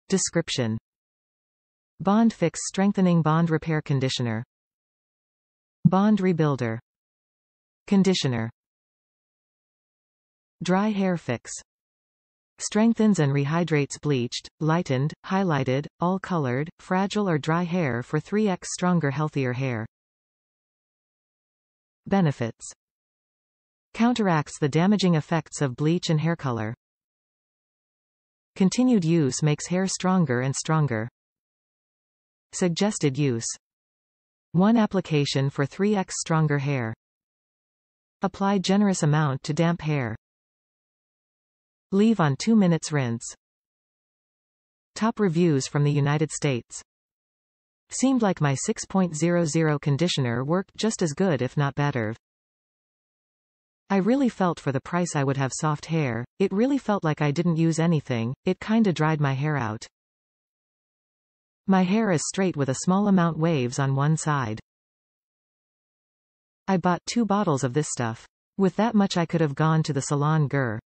Description: BondFix Strengthening Bond Repair Conditioner, Bond Rebuilder, Conditioner. Dry Hair Fix. Strengthens and rehydrates bleached, lightened, highlighted, all-colored, fragile or dry hair for 3x stronger healthier hair. Benefits: counteracts the damaging effects of bleach and hair color. Continued use makes hair stronger and stronger. Suggested use: 1 application for 3x stronger hair. Apply generous amount to damp hair. Leave on 2 minutes rinse. Top reviews from the United States. Seemed like my 6.00 conditioner worked just as good if not better. I really felt for the price I would have soft hair. It really felt like I didn't use anything, it kinda dried my hair out. My hair is straight with a small amount waves on one side. I bought 2 bottles of this stuff. With that much I could have gone to the salon grrrr.